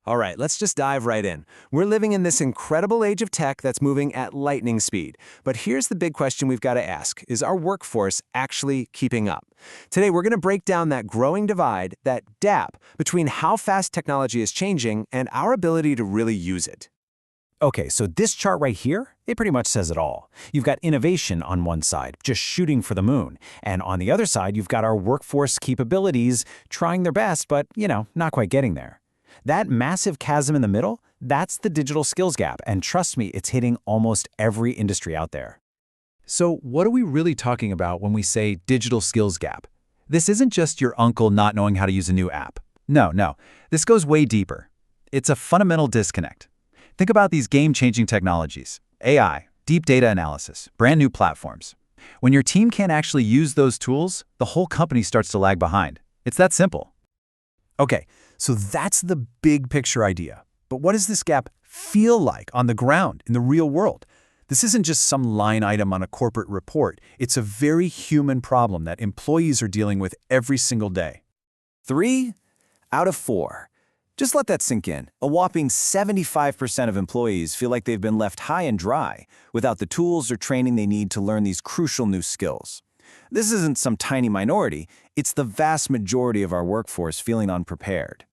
All right, let's just dive right in. We're living in this incredible age of tech that's moving at lightning speed. But here's the big question we've got to ask. Is our workforce actually keeping up? Today, we're going to break down that growing divide, that gap, between how fast technology is changing and our ability to really use it. Okay, so this chart right here, it pretty much says it all. You've got innovation on one side, just shooting for the moon. And on the other side, you've got our workforce capabilities trying their best, but, not quite getting there. That massive chasm in the middle, that's the digital skills gap, and trust me, it's hitting almost every industry out there. So what are we really talking about when we say digital skills gap? This isn't just your uncle not knowing how to use a new app. No. This goes way deeper. It's a fundamental disconnect. Think about these game-changing technologies: AI, deep data analysis, brand new platforms. When your team can't actually use those tools, the whole company starts to lag behind. It's that simple. Okay, so that's the big picture idea. But what does this gap feel like on the ground, in the real world? This isn't just some line item on a corporate report. It's a very human problem that employees are dealing with every single day. 3 out of 4. Just let that sink in. A whopping 75% of employees feel like they've been left high and dry without the tools or training they need to learn these crucial new skills. This isn't some tiny minority, it's the vast majority of our workforce feeling unprepared.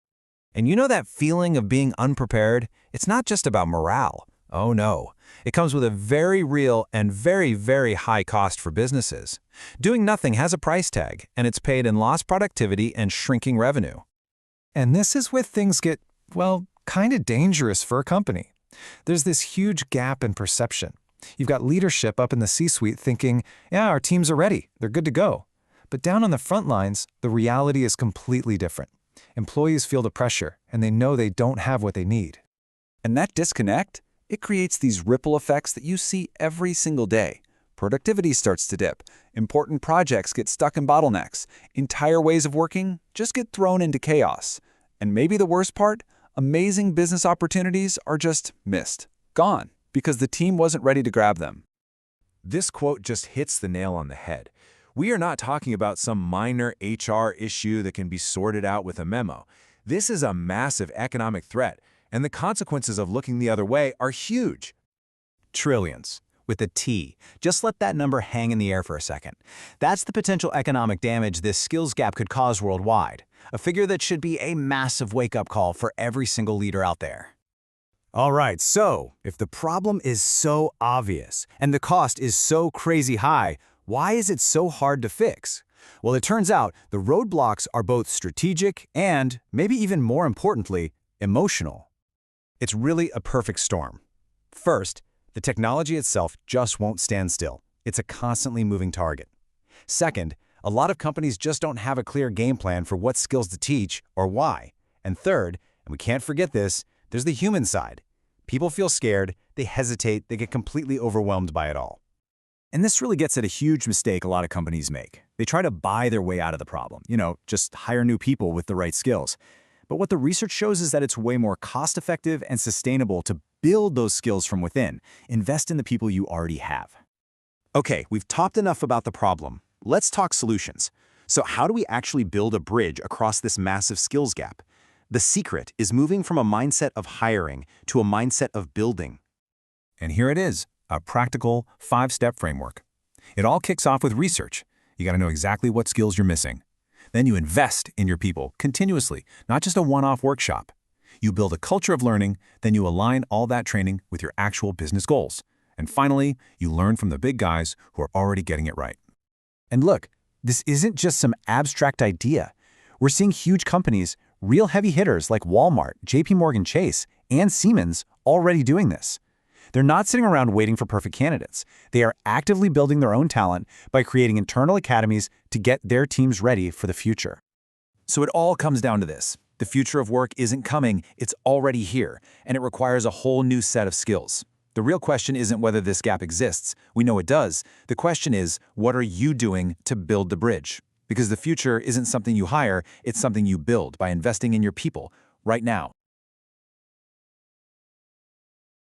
And you know that feeling of being unprepared? It's not just about morale. Oh no. It comes with a very real and very, very high cost for businesses. Doing nothing has a price tag, and it's paid in lost productivity and shrinking revenue. And this is where things get, kind of dangerous for a company. There's this huge gap in perception. You've got leadership up in the C-suite thinking, yeah, our teams are ready, they're good to go. But down on the front lines, the reality is completely different. Employees feel the pressure, and they know they don't have what they need. And that disconnect, it creates these ripple effects that you see every single day. Productivity starts to dip. Important projects get stuck in bottlenecks. Entire ways of working just get thrown into chaos. And maybe the worst part, amazing business opportunities are just missed, gone, because the team wasn't ready to grab them. This quote just hits the nail on the head. We are not talking about some minor HR issue that can be sorted out with a memo. This is a massive economic threat, and the consequences of looking the other way are huge. Trillions. With a T. Just let that number hang in the air for a second. That's the potential economic damage this skills gap could cause worldwide. A figure that should be a massive wake-up call for every single leader out there. All right, so if the problem is so obvious and the cost is so crazy high, why is it so hard to fix? Well, it turns out the roadblocks are both strategic and, maybe even more importantly, emotional. It's really a perfect storm. First, the technology itself just won't stand still. It's a constantly moving target. Second, a lot of companies just don't have a clear game plan for what skills to teach or why. And third, and we can't forget this, there's the human side. People feel scared, they hesitate, they get completely overwhelmed by it all. And this really gets at a huge mistake a lot of companies make. They try to buy their way out of the problem, just hire new people with the right skills. But what the research shows is that it's way more cost-effective and sustainable to build those skills from within. Invest in the people you already have. Okay, we've talked enough about the problem. Let's talk solutions. So how do we actually build a bridge across this massive skills gap? The secret is moving from a mindset of hiring to a mindset of building. And here it is, a practical 5-step framework. It all kicks off with research. You got to know exactly what skills you're missing. Then you invest in your people continuously, not just a one-off workshop. You build a culture of learning, then you align all that training with your actual business goals. And finally, you learn from the big guys who are already getting it right. And look, this isn't just some abstract idea. We're seeing huge companies, real heavy hitters like Walmart, JP Morgan Chase, and Siemens already doing this. They're not sitting around waiting for perfect candidates. They are actively building their own talent by creating internal academies to get their teams ready for the future. So it all comes down to this. The future of work isn't coming, it's already here, and it requires a whole new set of skills. The real question isn't whether this gap exists. We know it does. The question is, what are you doing to build the bridge? Because the future isn't something you hire, it's something you build by investing in your people right now.